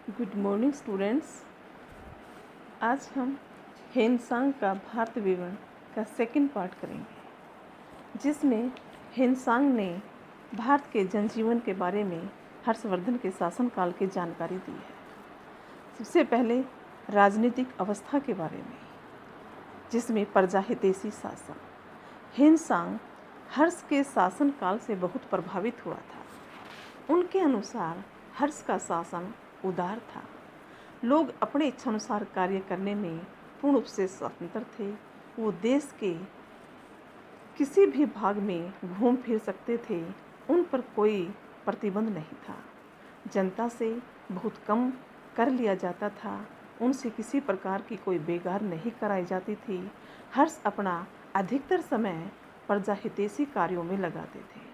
Good morning students. आज हम Hiuen Tsang का भारत विवरण का सेकंड पार्ट करेंगे, जिसमें हेनसांग ने भारत के जनजीवन के बारे में हर्षवर्धन के शासनकाल की जानकारी दी है। सबसे पहले राजनीतिक अवस्था के बारे में, जिसमें प्रजाहितैषी शासन। हेनसांग हर्ष के शासनकाल से बहुत प्रभावित हुआ था। उनके अनुसार हर्ष का शासन उदार था। लोग अपने इच्छानुसार कार्य करने में पूर्ण रूप से स्वतंत्र थे। वो देश के किसी भी भाग में घूम फिर सकते थे, उन पर कोई प्रतिबंध नहीं था। जनता से बहुत कम कर लिया जाता था, उनसे किसी प्रकार की कोई बेगार नहीं कराई जाती थी। हर्ष अपना अधिकतर समय प्रजाहितैषी कार्यों में लगाते थे।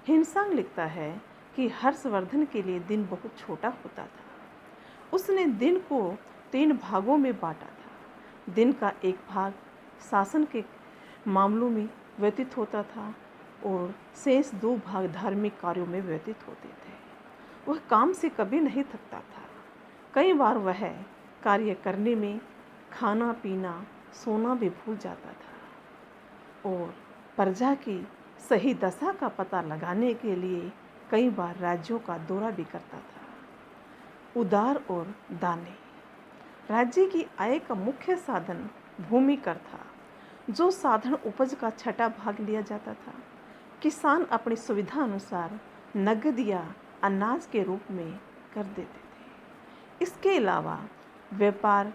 हेनसांग लिखता है कि हर्षवर्धन के लिए दिन बहुत छोटा होता था। उसने दिन को 3 भागों में बांटा था। दिन का एक भाग शासन के मामलों में व्यतीत होता था और शेष 2 भाग धार्मिक कार्यों में व्यतीत होते थे। वह काम से कभी नहीं थकता था। कई बार वह कार्य करने में खाना पीना सोना भी भूल जाता था और प्रजा की सही दशा का पता लगाने के लिए कई बार राज्यों का दौरा भी करता था। उदार और दाने। राज्य की आय का मुख्य साधन भूमि कर था, जो साधारण उपज का 6वां भाग लिया जाता था। किसान अपनी सुविधा अनुसार नगद या अनाज के रूप में कर देते थे। इसके अलावा व्यापार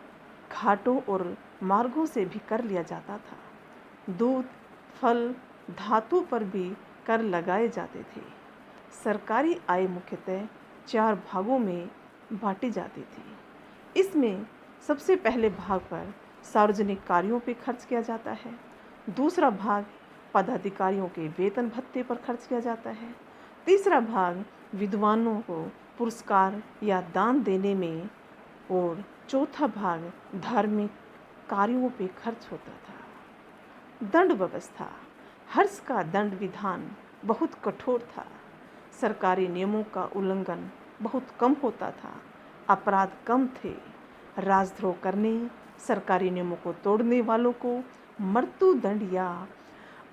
घाटों और मार्गों से भी कर लिया जाता था। दूध, फल, धातु पर भी कर लगाए जाते थे। सरकारी आय मुख्यतः 4 भागों में बांटी जाती थी। इसमें सबसे पहले भाग पर सार्वजनिक कार्यों पर खर्च किया जाता है। दूसरा भाग पदाधिकारियों के वेतन भत्ते पर खर्च किया जाता है। तीसरा भाग विद्वानों को पुरस्कार या दान देने में और चौथा भाग धार्मिक कार्यों पर खर्च होता था। दंड व्यवस्था। हर्ष का दंड विधान बहुत कठोर था। सरकारी नियमों का उल्लंघन बहुत कम होता था। अपराध कम थे। राजद्रोह करने, सरकारी नियमों को तोड़ने वालों को मृत्युदंड या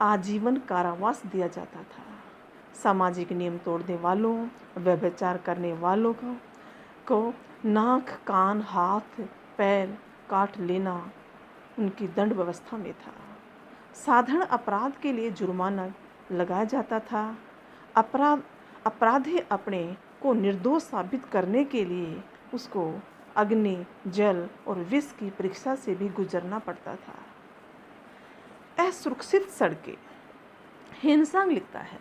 आजीवन कारावास दिया जाता था। सामाजिक नियम तोड़ने वालों, व्यभिचार करने वालों को नाक, कान, हाथ, पैर काट लेना उनकी दंड व्यवस्था में था। साधारण अपराध के लिए जुर्माना लगाया जाता था। अपराधी अपने को निर्दोष साबित करने के लिए उसको अग्नि, जल और विष की परीक्षा से भी गुजरना पड़ता था। असुरक्षित सड़कें। हेनसांग लिखता है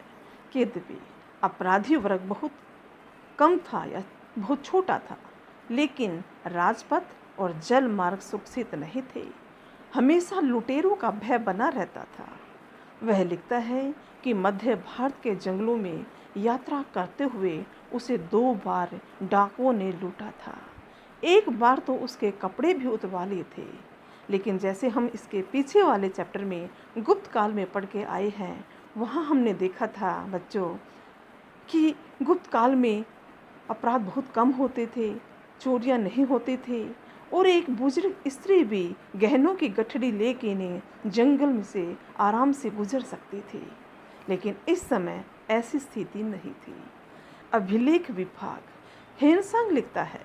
कि यद्यपि अपराधी वर्ग बहुत कम था या बहुत छोटा था, लेकिन राजपथ और जल मार्ग सुरक्षित नहीं थे। हमेशा लुटेरों का भय बना रहता था। वह लिखता है कि मध्य भारत के जंगलों में यात्रा करते हुए उसे 2 बार डाकुओं ने लूटा था। एक बार तो उसके कपड़े भी उतरवा लिए थे। लेकिन जैसे हम इसके पीछे वाले चैप्टर में गुप्त काल में पढ़ के आए हैं, वहाँ हमने देखा था बच्चों कि गुप्त काल में अपराध बहुत कम होते थे, चोरियाँ नहीं होते थे और एक बुजुर्ग स्त्री भी गहनों की गठरी लेके ने जंगल में से आराम से गुजर सकती थी। लेकिन इस समय ऐसी स्थिति नहीं थी। अभिलेख विभाग। हेनसांग लिखता है,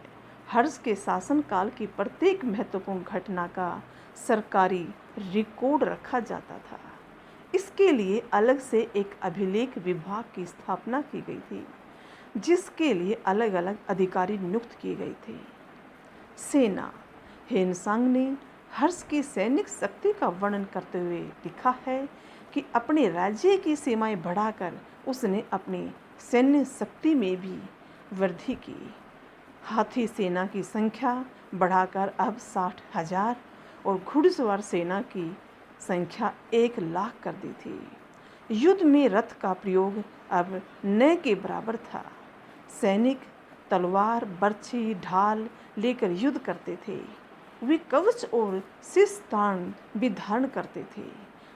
हर्ष के शासनकाल की प्रत्येक महत्वपूर्ण घटना का सरकारी रिकॉर्ड रखा जाता था। इसके लिए अलग से एक अभिलेख विभाग की स्थापना की गई थी, जिसके लिए अलग अलग अधिकारी नियुक्त किए गए थे। सेना। हेनसांग ने हर्ष की सैनिक शक्ति का वर्णन करते हुए लिखा है कि अपने राज्य की सीमाएं बढ़ाकर उसने अपनी सैन्य शक्ति में भी वृद्धि की। हाथी सेना की संख्या बढ़ाकर अब 60,000 और घुड़सवार सेना की संख्या 1 लाख कर दी थी। युद्ध में रथ का प्रयोग अब न के बराबर था। सैनिक तलवार, बर्छी, ढाल लेकर युद्ध करते थे। वे कवच और शीर्षधारण भी धारण करते थे।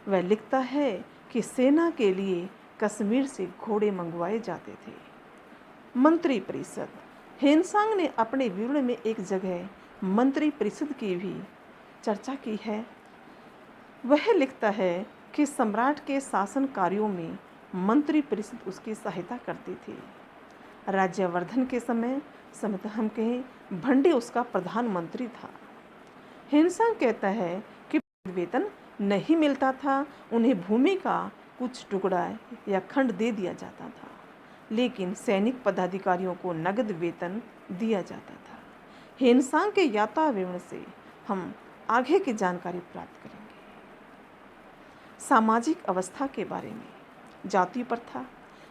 वह लिखता है कि सेना के लिए कश्मीर से घोड़े मंगवाए जाते थे। मंत्री परिषद। हेनसांग ने अपने विवरण में एक जगह मंत्री परिषद की भी चर्चा की है। वह लिखता है कि सम्राट के शासन कार्यों में मंत्री परिषद उसकी सहायता करती थी। राज्यवर्धन के समय हम कहें भंडे उसका प्रधानमंत्री था। हेनसांग कहता है कि वेतन नहीं मिलता था, उन्हें भूमि का कुछ टुकड़ा या खंड दे दिया जाता था, लेकिन सैनिक पदाधिकारियों को नगद वेतन दिया जाता था। हेनसांग के यात्रा विवरण से हम आगे की जानकारी प्राप्त करेंगे। सामाजिक अवस्था के बारे में, जाति प्रथा।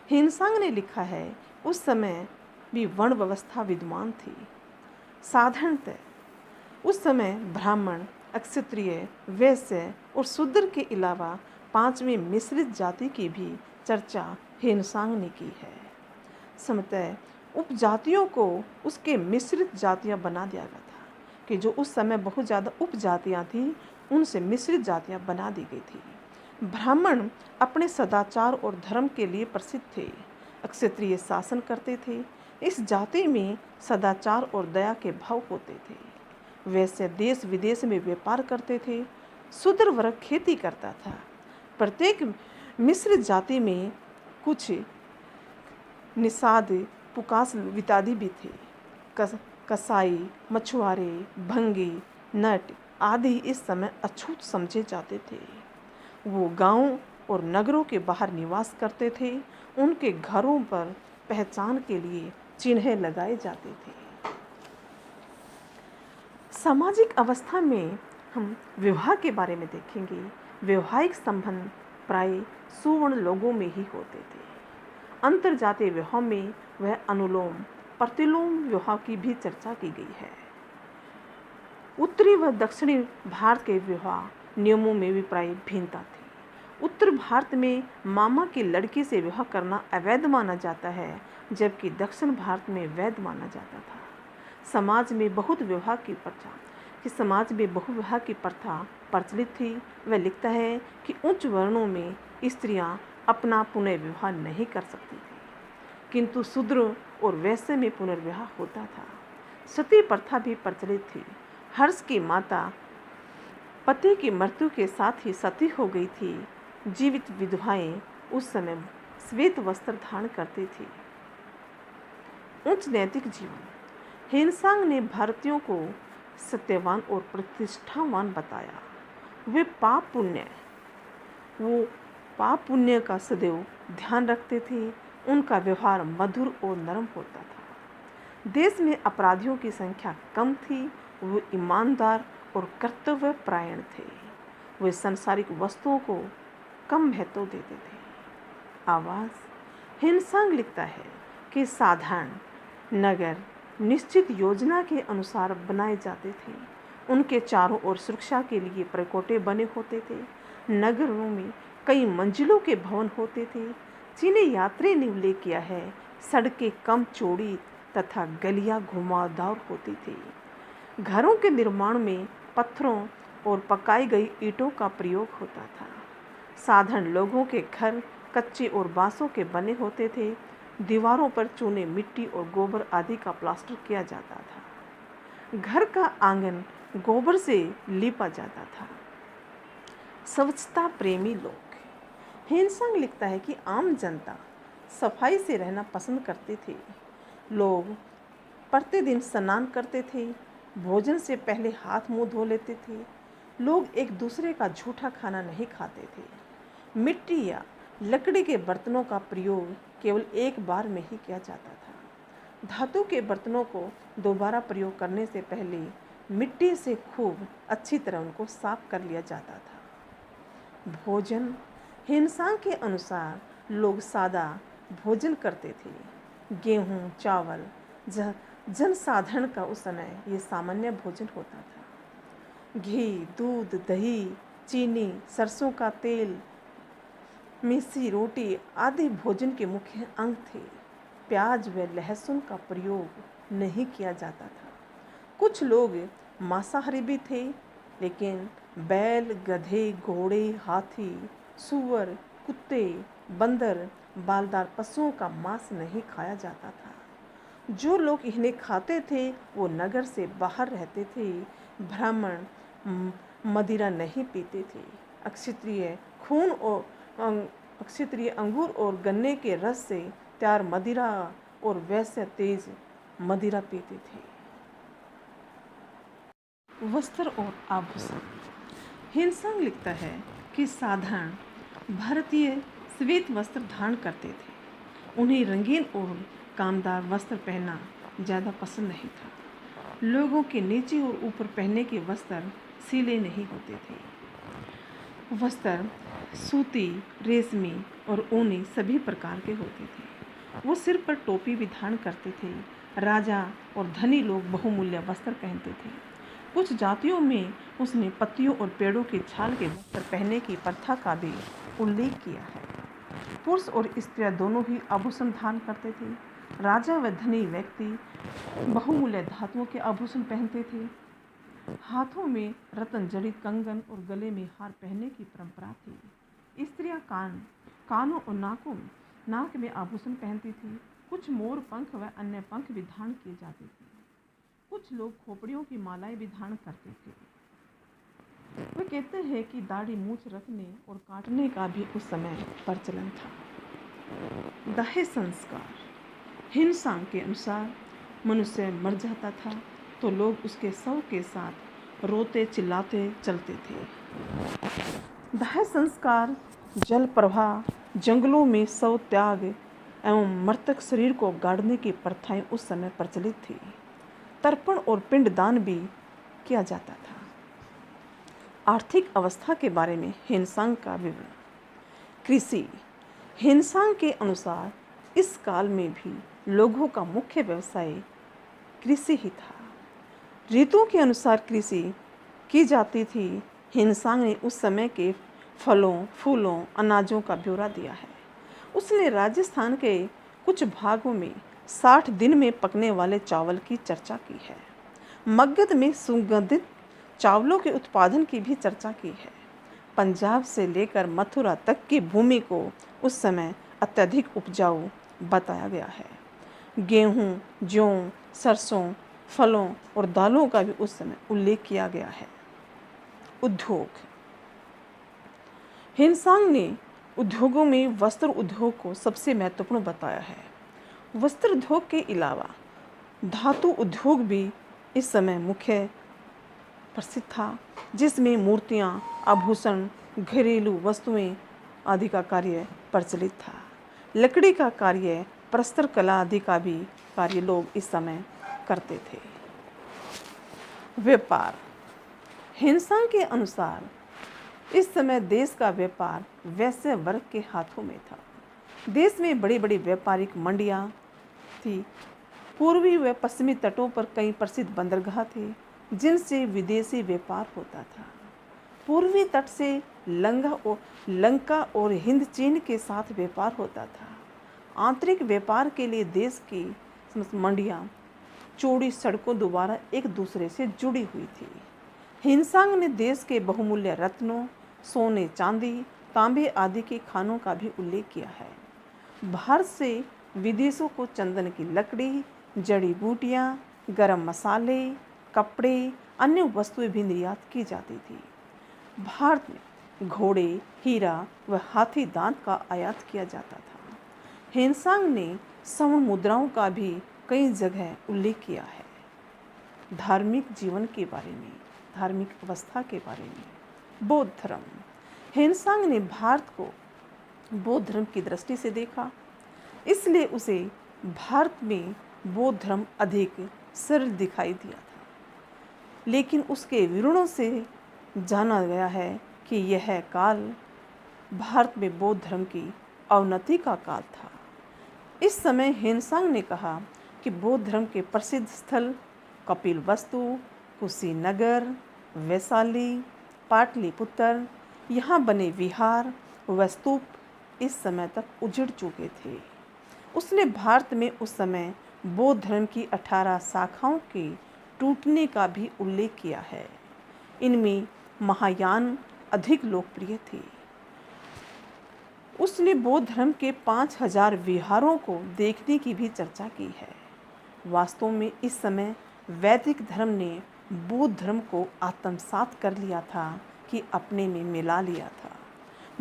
हेनसांग ने लिखा है उस समय भी वर्ण व्यवस्था विद्यमान थी। साधारणतः उस समय ब्राह्मण, क्षत्रिय, वैश्य और शूद्र के अलावा पांचवें मिश्रित जाति की भी चर्चा हेनसांग ने की है। समतः उपजातियों को उसके मिश्रित जातियां बना दिया गया था कि जो उस समय बहुत ज़्यादा उपजातियां थी उनसे मिश्रित जातियां बना दी गई थी। ब्राह्मण अपने सदाचार और धर्म के लिए प्रसिद्ध थे। क्षत्रिय शासन करते थे, इस जाति में सदाचार और दया के भाव होते थे। वैश्य देश विदेश में व्यापार करते थे। शूद्र वर्ग खेती करता था। प्रत्येक मिश्रित जाति में कुछ निषाद, पुकास इत्यादि भी थे। कसाई, मछुआरे, भंगी, नट आदि इस समय अछूत समझे जाते थे। वो गांव और नगरों के बाहर निवास करते थे। उनके घरों पर पहचान के लिए चिन्ह लगाए जाते थे। सामाजिक अवस्था में हम विवाह के बारे में देखेंगे। वैवाहिक संबंध प्राय सुवर्ण लोगों में ही होते थे। अंतरजातीय विवाह में वह अनुलोम प्रतिलोम विवाह की भी चर्चा की गई है। उत्तरी व दक्षिणी भारत के विवाह नियमों में भी प्राय भिन्नता थी। उत्तर भारत में मामा की लड़की से विवाह करना अवैध माना जाता है, जबकि दक्षिण भारत में वैध माना जाता था। समाज में बहुविवाह की प्रथा प्रचलित थी। वह लिखता है कि उच्च वर्णों में स्त्रियां अपना पुनर्विवाह नहीं कर सकती थी, किंतु शूद्र और वैश्य में पुनर्विवाह होता था। सती प्रथा भी प्रचलित थी। हर्ष की माता पति की मृत्यु के साथ ही सती हो गई थी। जीवित विधवाएं उस समय श्वेत वस्त्र धारण करती थी। उच्च नैतिक जीवन। हेनसांग ने भारतीयों को सत्यवान और प्रतिष्ठावान बताया। वे पाप पुण्य का सदैव ध्यान रखते थे। उनका व्यवहार मधुर और नरम होता था। देश में अपराधियों की संख्या कम थी। वे ईमानदार और कर्तव्यपरायण थे। वे सांसारिक वस्तुओं को कम महत्व देते थे। आवास। हेनसांग लिखता है कि साधारण नगर निश्चित योजना के अनुसार बनाए जाते थे। उनके चारों ओर सुरक्षा के लिए प्रकोटे बने होते थे। नगरों में कई मंजिलों के भवन होते थे जिन्हें यात्री ने उल्लेख किया है। सड़कें कम चौड़ी तथा गलियां घुमावदार होती थी। घरों के निर्माण में पत्थरों और पकाई गई ईंटों का प्रयोग होता था। साधारण लोगों के घर कच्चे और बांसों के बने होते थे। दीवारों पर चूने, मिट्टी और गोबर आदि का प्लास्टर किया जाता था। घर का आंगन गोबर से लीपा जाता था। स्वच्छता प्रेमी लोग। हेनसांग लिखता है कि आम जनता सफाई से रहना पसंद करते थे। लोग प्रतिदिन स्नान करते थे। भोजन से पहले हाथ मुंह धो लेते थे। लोग एक दूसरे का झूठा खाना नहीं खाते थे। मिट्टी या लकड़ी के बर्तनों का प्रयोग केवल एक बार में ही किया जाता था। धातु के बर्तनों को दोबारा प्रयोग करने से पहले मिट्टी से खूब अच्छी तरह उनको साफ कर लिया जाता था। भोजन। हेनसांग के अनुसार लोग सादा भोजन करते थे। गेहूँ, चावल जनसाधारण का उस समय ये सामान्य भोजन होता था। घी, दूध, दही, चीनी, सरसों का तेल, मिसी रोटी आदि भोजन के मुख्य अंग थे। प्याज व लहसुन का प्रयोग नहीं किया जाता था। कुछ लोग मांसाहारी भी थे, लेकिन बैल, गधे, घोड़े, हाथी, सूअर, कुत्ते, बंदर, बालदार पशुओं का मांस नहीं खाया जाता था। जो लोग इन्हें खाते थे वो नगर से बाहर रहते थे। ब्राह्मण मदिरा नहीं पीते थे। क्षत्रिय अंगूर और गन्ने के रस से तैयार मदिरा और वैश्य तेज मदिरा पीते थे। वस्त्र और आभूषण। हिनसांग लिखता है कि साधारण भारतीय श्वेत वस्त्र धारण करते थे। उन्हें रंगीन और कामदार वस्त्र पहनना ज़्यादा पसंद नहीं था। लोगों के नीचे और ऊपर पहनने के वस्त्र सिले नहीं होते थे। वस्त्र सूती, रेशमी और ऊनी सभी प्रकार के होते थे। वो सिर पर टोपी भी धारण करते थे। राजा और धनी लोग बहुमूल्य वस्त्र पहनते थे। कुछ जातियों में उसने पत्तियों और पेड़ों की छाल के वस्त्र पहनने की प्रथा का भी उल्लेख किया है। पुरुष और स्त्रियां दोनों ही आभूषण धारण करते थे। राजा व धनी व्यक्ति बहुमूल्य धातुओं के आभूषण पहनते थे। हाथों में रत्न जड़ित कंगन और गले में हार पहनने की परंपरा थी। स्त्रियां कानों और नाक में आभूषण पहनती थी। कुछ मोर पंख व अन्य पंख भी धारण किए जाते थे। कुछ लोग खोपड़ियों की मालाएं भी धारण करते थे। वे कहते हैं कि दाढ़ी मूछ रखने और काटने का भी उस समय प्रचलन था। दाह संस्कार। हिनसांग के अनुसार मनुष्य मर जाता था तो लोग उसके शव के साथ रोते चिल्लाते चलते थे। दाह संस्कार, जल प्रवाह, जंगलों में शव त्याग एवं मृतक शरीर को गाड़ने की प्रथाएं उस समय प्रचलित थी। तर्पण और पिंडदान भी किया जाता था। आर्थिक अवस्था के बारे में हिनसांग का विवरण। कृषि। हिनसांग के अनुसार इस काल में भी लोगों का मुख्य व्यवसाय कृषि ही था। ऋतुओं के अनुसार कृषि की जाती थी। हिनसांग ने उस समय के फलों, फूलों, अनाजों का ब्यौरा दिया है। उसने राजस्थान के कुछ भागों में 60 दिन में पकने वाले चावल की चर्चा की है। मगध में सुगंधित चावलों के उत्पादन की भी चर्चा की है। पंजाब से लेकर मथुरा तक की भूमि को उस समय अत्यधिक उपजाऊ बताया गया है। गेहूं, जौ, सरसों, फलों और दालों का भी उस समय उल्लेख किया गया है। उद्योग। हिनसांग ने उद्योगों में वस्त्र उद्योग को सबसे महत्वपूर्ण बताया है। वस्त्र उद्योग के अलावा धातु उद्योग भी इस समय मुख्य प्रसिद्ध था, जिसमें मूर्तियां, आभूषण, घरेलू वस्तुएं आदि का कार्य प्रचलित था। लकड़ी का कार्य, प्रस्तर कला आदि का भी कार्य लोग इस समय करते थे। व्यापार। हिनसांग के अनुसार इस समय देश का व्यापार वैश्य वर्ग के हाथों में था। देश में बड़ी बड़ी व्यापारिक मंडियां थी। पूर्वी व पश्चिमी तटों पर कई प्रसिद्ध बंदरगाह थे जिनसे विदेशी व्यापार होता था। पूर्वी तट से लंका और हिंद चीन के साथ व्यापार होता था। आंतरिक व्यापार के लिए देश की मंडियां चौड़ी सड़कों द्वारा एक दूसरे से जुड़ी हुई थी। हिनसांग ने देश के बहुमूल्य रत्नों, सोने, चांदी, तांबे आदि के खानों का भी उल्लेख किया है। भारत से विदेशों को चंदन की लकड़ी, जड़ी बूटियां, गरम मसाले, कपड़े, अन्य वस्तुएं भी निर्यात की जाती थी। भारत में घोड़े, हीरा व हाथी दांत का आयात किया जाता था। हिनसांग ने स्वर्ण मुद्राओं का भी कई जगह उल्लेख किया है। धार्मिक जीवन के बारे में, धार्मिक अवस्था के बारे में। बौद्ध धर्म। हिनसांग ने भारत को बौद्ध धर्म की दृष्टि से देखा, इसलिए उसे भारत में बौद्ध धर्म अधिक सरल दिखाई दिया था। लेकिन उसके विवरणों से जाना गया है कि यह काल भारत में बौद्ध धर्म की अवनति का काल था। इस समय हिनसांग ने कहा कि बौद्ध धर्म के प्रसिद्ध स्थल कपिलवस्तु, कुशीनगर, वैशाली, पाटलिपुत्र, यहाँ बने विहार व स्तूप इस समय तक उजड़ चुके थे। उसने भारत में उस समय बौद्ध धर्म की 18 शाखाओं के टूटने का भी उल्लेख किया है। इनमें महायान अधिक लोकप्रिय थी। उसने बौद्ध धर्म के 5000 विहारों को देखने की भी चर्चा की है। वास्तव में इस समय वैदिक धर्म ने बौद्ध धर्म को आत्मसात कर लिया था कि अपने में मिला लिया था।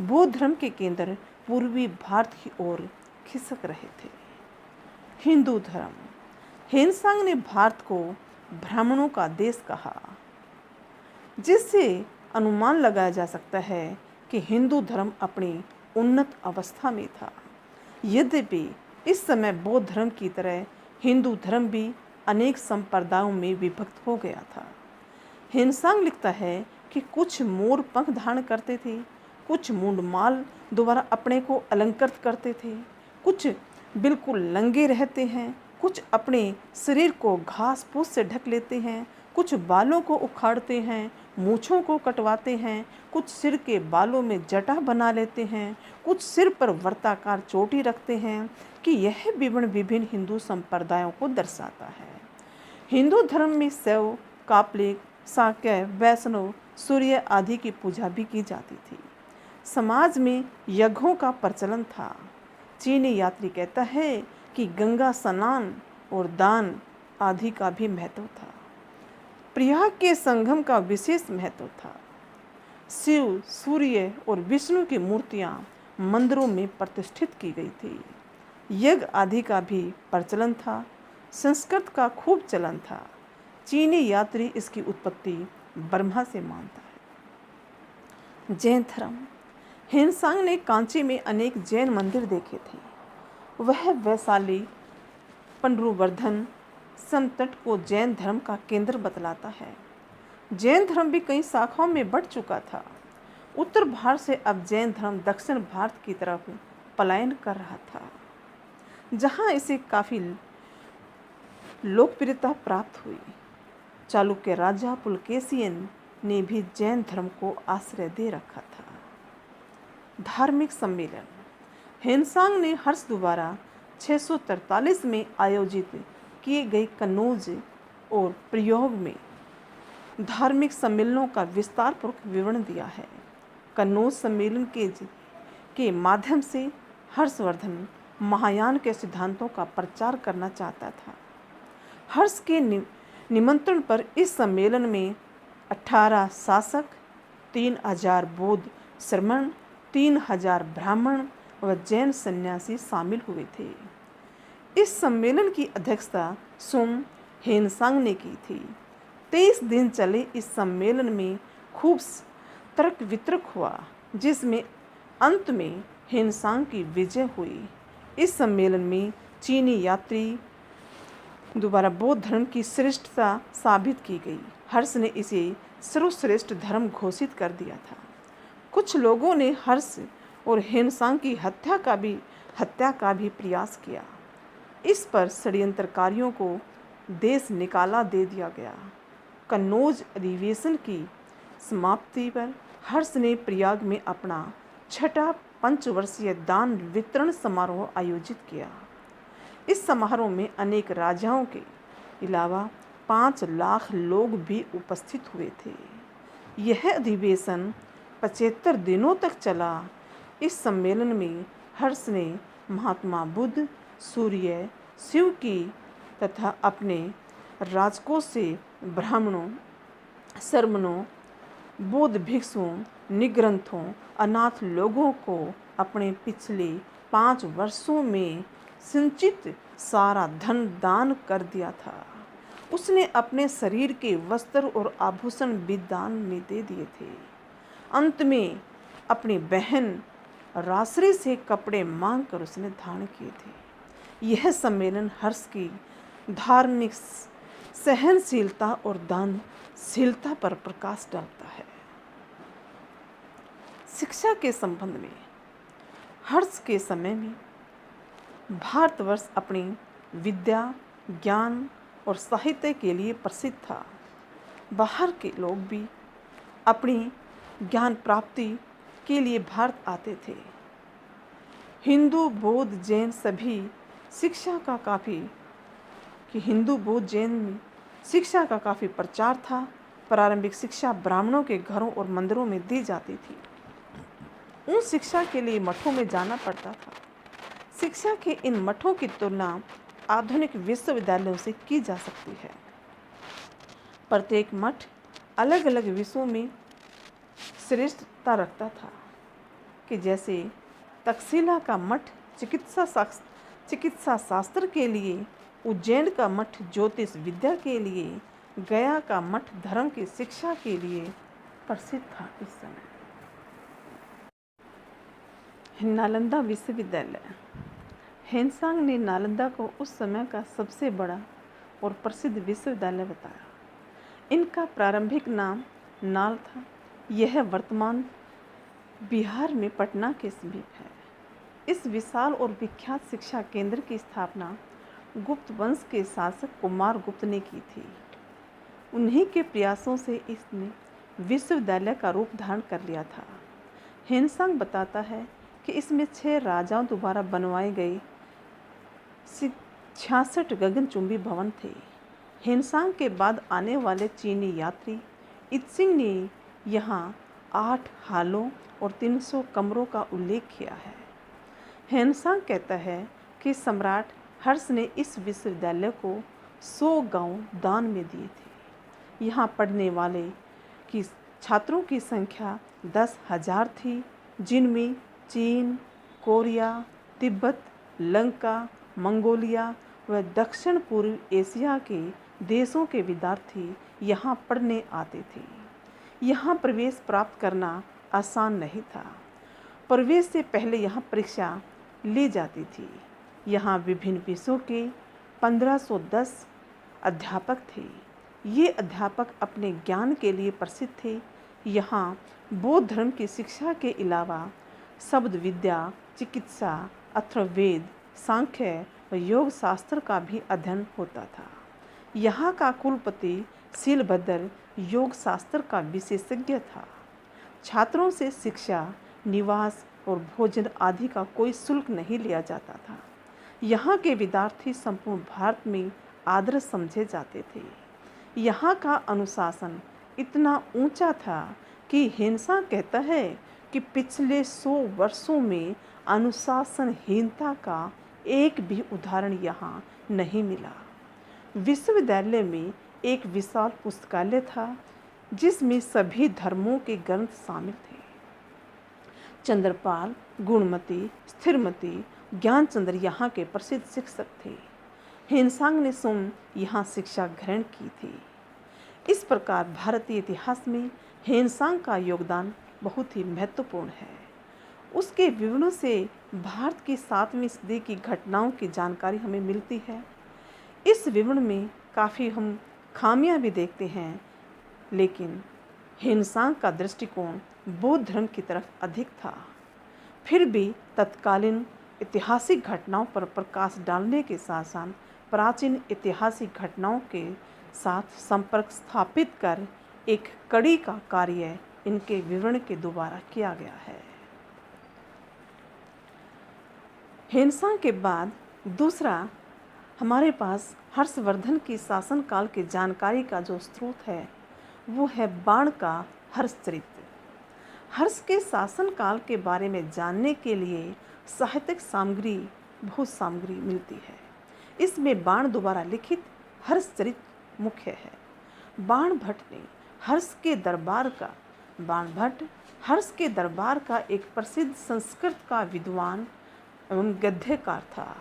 बौद्ध धर्म के केंद्र पूर्वी भारत की ओर खिसक रहे थे। हिंदू धर्म। हेनसांग ने भारत को ब्राह्मणों का देश कहा, जिससे अनुमान लगाया जा सकता है कि हिंदू धर्म अपनी उन्नत अवस्था में था। यद्यपि इस समय बौद्ध धर्म की तरह हिंदू धर्म भी अनेक संप्रदायों में विभक्त हो गया था। हेनसांग लिखता है कि कुछ मोर पंख धारण करते थे, कुछ मुंडमाल द्वारा अपने को अलंकृत करते थे, कुछ बिल्कुल नंगे रहते हैं, कुछ अपने शरीर को घास फूस से ढक लेते हैं, कुछ बालों को उखाड़ते हैं, मूँछों को कटवाते हैं, कुछ सिर के बालों में जटा बना लेते हैं, कुछ सिर पर वर्ताकार चोटी रखते हैं कि यह विवरण विभिन्न हिंदू संप्रदायों को दर्शाता है। हिंदू धर्म में शैव, कापलिक, शाक्य, वैष्णव, सूर्य आदि की पूजा भी की जाती थी। समाज में यज्ञों का प्रचलन था। चीनी यात्री कहता है कि गंगा स्नान और दान आदि का भी महत्व था। प्रयाग के संगम का विशेष महत्व था। शिव, सूर्य और विष्णु की मूर्तियां मंदिरों में प्रतिष्ठित की गई थी। यज्ञ आदि का भी प्रचलन था। संस्कृत का खूब चलन था। चीनी यात्री इसकी उत्पत्ति ब्रह्मा से मानता है। जैन धर्म। हेनसांग ने कांची में अनेक जैन मंदिर देखे थे। वह वैशाली, पंडरुवर्धन समतट को जैन धर्म का केंद्र बतलाता है। जैन धर्म भी कई शाखाओं में बढ़ चुका था। उत्तर भारत से अब जैन धर्म दक्षिण भारत की तरफ पलायन कर रहा था, जहां इसे काफ़ी लोकप्रियता प्राप्त हुई। चालुक्य राजा पुलकेशियन ने भी जैन धर्म को आश्रय दे रखा था। धार्मिक सम्मेलन। हेनसांग ने हर्ष द्वारा 643 में आयोजित किए गए कन्नौज और प्रयोग में धार्मिक सम्मेलनों का विस्तार पूर्वक विवरण दिया है। कन्नौज सम्मेलन के माध्यम से हर्षवर्धन महायान के सिद्धांतों का प्रचार करना चाहता था। हर्ष के निमंत्रण पर इस सम्मेलन में 18 शासक, 3000 बौद्ध श्रमण, 3000 ब्राह्मण व जैन सन्यासी शामिल हुए थे। इस सम्मेलन की अध्यक्षता सुम हेनसांग ने की थी। 23 दिन चले इस सम्मेलन में खूब तर्क वितर्क हुआ, जिसमें अंत में हेनसांग की विजय हुई। इस सम्मेलन में चीनी यात्री द्वारा बौद्ध धर्म की श्रेष्ठता साबित की गई। हर्ष ने इसे सर्वश्रेष्ठ धर्म घोषित कर दिया था। कुछ लोगों ने हर्ष और हेनसांग की हत्या का भी प्रयास किया। इस पर षड्यंत्रकारियों को देश निकाला दे दिया गया। कन्नौज अधिवेशन की समाप्ति पर हर्ष ने प्रयाग में अपना छठा पंचवर्षीय दान वितरण समारोह आयोजित किया। इस समारोह में अनेक राजाओं के अलावा 5 लाख लोग भी उपस्थित हुए थे। यह अधिवेशन 75 दिनों तक चला। इस सम्मेलन में हर्ष ने महात्मा बुद्ध, सूर्य, शिव की तथा अपने राजकोष से ब्राह्मणों, शर्मणों, बौद्ध भिक्षुओं, निग्रंथों, अनाथ लोगों को अपने पिछले 5 वर्षों में संचित सारा धन दान कर दिया था। उसने अपने शरीर के वस्त्र और आभूषण भी दान में दे दिए थे। अंत में अपनी बहन रासरी से कपड़े मांगकर उसने धारण किए थे। यह सम्मेलन हर्ष की धार्मिक सहनशीलता और दानशीलता पर प्रकाश डालता है। शिक्षा के संबंध में हर्ष के समय में भारतवर्ष अपनी विद्या, ज्ञान और साहित्य के लिए प्रसिद्ध था। बाहर के लोग भी अपनी ज्ञान प्राप्ति के लिए भारत आते थे। हिंदू, बौद्ध, जैन सभी शिक्षा का काफ़ी प्रचार था। प्रारंभिक शिक्षा ब्राह्मणों के घरों और मंदिरों में दी जाती थी। उन शिक्षा के लिए मठों में जाना पड़ता था। शिक्षा के इन मठों की तुलना आधुनिक विश्वविद्यालयों से की जा सकती है। प्रत्येक मठ अलग अलग विषयों में श्रेष्ठता रखता था कि जैसे तक्षशिला का मठ चिकित्सा शास्त्र के लिए, उज्जैन का मठ ज्योतिष विद्या के लिए, गया का मठ धर्म की शिक्षा के लिए प्रसिद्ध था। इस समय नालंदा विश्वविद्यालय, हेनसांग ने नालंदा को उस समय का सबसे बड़ा और प्रसिद्ध विश्वविद्यालय बताया। इनका प्रारंभिक नाम नाल था। यह वर्तमान बिहार में पटना के समीप है। इस विशाल और विख्यात शिक्षा केंद्र की स्थापना गुप्त वंश के शासक कुमार गुप्त ने की थी। उन्हीं के प्रयासों से इसने विश्वविद्यालय का रूप धारण कर लिया था। हेनसांग बताता है कि इसमें 6 राजाओं द्वारा बनवाए गए 66 गगनचुंबी भवन थे। हेनसांग के बाद आने वाले चीनी यात्री इत्सिंग ने यहाँ 8 हालों और 300 कमरों का उल्लेख किया है। हेनसांग कहता है कि सम्राट हर्ष ने इस विश्वविद्यालय को 100 गांव दान में दिए थे। यहाँ पढ़ने वाले की छात्रों की संख्या 10,000 थी, जिनमें चीन, कोरिया, तिब्बत, लंका, मंगोलिया व दक्षिण पूर्व एशिया के देशों के विद्यार्थी यहाँ पढ़ने आते थे। यहाँ प्रवेश प्राप्त करना आसान नहीं था। प्रवेश से पहले यहाँ परीक्षा ली जाती थी। यहाँ विभिन्न विषयों के 1510 अध्यापक थे। ये अध्यापक अपने ज्ञान के लिए प्रसिद्ध थे। यहाँ बौद्ध धर्म की शिक्षा के अलावा शब्द विद्या, चिकित्सा, अथर्ववेद, सांख्य व योग शास्त्र का भी अध्ययन होता था। यहाँ का कुलपति शीलभद्र योग शास्त्र का विशेषज्ञ था। छात्रों से शिक्षा, निवास और भोजन आदि का कोई शुल्क नहीं लिया जाता था। यहाँ के विद्यार्थी संपूर्ण भारत में आदर्श समझे जाते थे। यहाँ का अनुशासन इतना ऊंचा था कि हेनसांग कहता है कि पिछले 100 वर्षों में अनुशासनहीनता का एक भी उदाहरण यहाँ नहीं मिला। विश्वविद्यालय में एक विशाल पुस्तकालय था जिसमें सभी धर्मों के ग्रंथ शामिल थे। चंद्रपाल, गुणमती, स्थिरमती, ज्ञानचंद्र यहाँ के प्रसिद्ध शिक्षक थे। हेनसांग ने स्वयं यहाँ शिक्षा ग्रहण की थी। इस प्रकार भारतीय इतिहास में हेनसांग का योगदान बहुत ही महत्वपूर्ण है। उसके विवरणों से भारत की 7वीं सदी की घटनाओं की जानकारी हमें मिलती है। इस विवरण में काफ़ी हम खामियां भी देखते हैं, लेकिन हेनसांग का दृष्टिकोण बौद्ध धर्म की तरफ अधिक था। फिर भी तत्कालीन ऐतिहासिक घटनाओं पर प्रकाश डालने के साथ साथ प्राचीन ऐतिहासिक घटनाओं के साथ संपर्क स्थापित कर एक कड़ी का कार्य इनके विवरण के द्वारा किया गया है। हेनसांग के बाद दूसरा हमारे पास हर्षवर्धन की शासनकाल की जानकारी का जो स्रोत है वो है बाण का हर्षचरित्र। हर्ष के शासनकाल के बारे में जानने के लिए साहित्यिक बहुत सामग्री मिलती है। इसमें बाण द्वारा लिखित हर्षचरित्र मुख्य है। बाणभट्ट हर्ष के दरबार का एक प्रसिद्ध संस्कृत का विद्वान एवं गद्यकार था।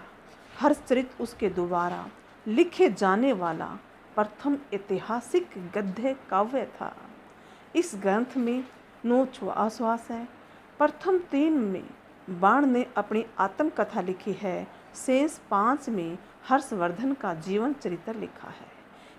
हर्षचरित्र उसके द्वारा लिखे जाने वाला प्रथम ऐतिहासिक गद्य काव्य था। इस ग्रंथ में 9 आश्वास है। प्रथम 3 में बाण ने अपनी आत्मकथा लिखी है। शेष 5 में हर्षवर्धन का जीवन चरित्र लिखा है।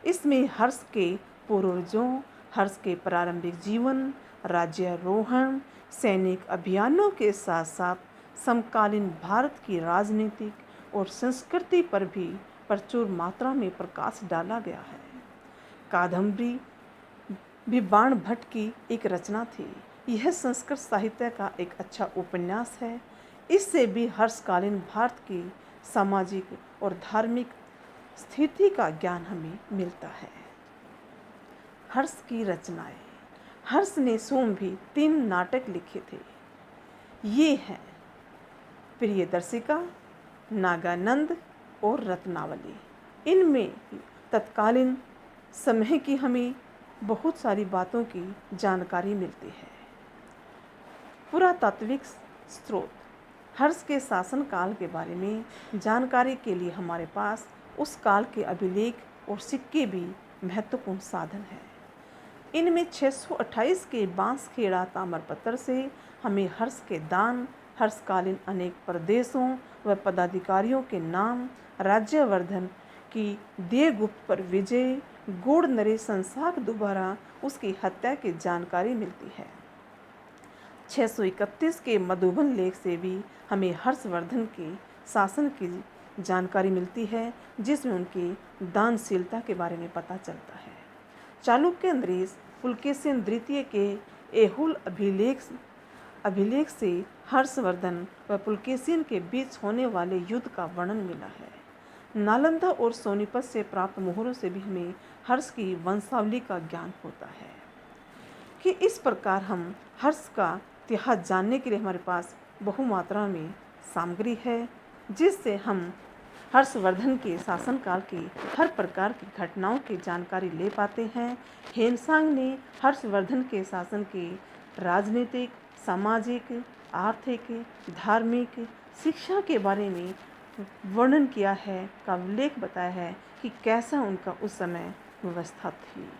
इसमें हर्ष के पूर्वजों, हर्ष के प्रारंभिक जीवन, राज्यारोहण, सैनिक अभियानों के साथ साथ समकालीन भारत की राजनीतिक और संस्कृति पर भी प्रचुर मात्रा में प्रकाश डाला गया है। कादम्बरी भी बाणभट्ट की एक रचना थी। यह संस्कृत साहित्य का एक अच्छा उपन्यास है। इससे भी हर्षकालीन भारत की सामाजिक और धार्मिक स्थिति का ज्ञान हमें मिलता है। हर्ष की रचनाएं। हर्ष ने स्वयं भी 3 नाटक लिखे थे। ये हैं प्रियदर्शिका, नागानंद और रत्नावली। इनमें तत्कालीन समय की हमें बहुत सारी बातों की जानकारी मिलती है। पुरातात्विक स्रोत। हर्ष के शासनकाल के बारे में जानकारी के लिए हमारे पास उस काल के अभिलेख और सिक्के भी महत्वपूर्ण साधन हैं। इनमें 628 के बांसखेड़ा ताम्रपत्र से हमें हर्ष के दान, हर्षकालीन अनेक प्रदेशों व पदाधिकारियों के नाम, राज्यवर्धन की देवगुप्त पर विजय, गौड़ नरेश संसाक द्वारा उसकी हत्या की जानकारी मिलती है। 631 के मधुबन लेख से भी हमें हर्षवर्धन के शासन की जानकारी मिलती है, जिसमें उनकी दानशीलता के बारे में पता चलता है। चालुक्य नरेश पुलकेशिन द्वितीय के ऐहोल अभिलेख से हर्षवर्धन व पुलकेशिन के बीच होने वाले युद्ध का वर्णन मिला है। नालंदा और सोनीपत से प्राप्त मोहरों से भी हमें हर्ष की वंशावली का ज्ञान होता है। कि इस प्रकार हम हर्ष का इतिहास जानने के लिए हमारे पास बहुमात्रा में सामग्री है, जिससे हम हर्षवर्धन के शासनकाल की हर प्रकार की घटनाओं की जानकारी ले पाते हैं। हेनसांग ने हर्षवर्धन के शासन की राजनीतिक, सामाजिक, आर्थिक, धार्मिक, शिक्षा के बारे में वर्णन किया है, का उल्लेख बताया है कि कैसा उनका उस समय व्यवस्था थी।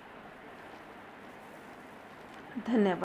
धन्यवाद।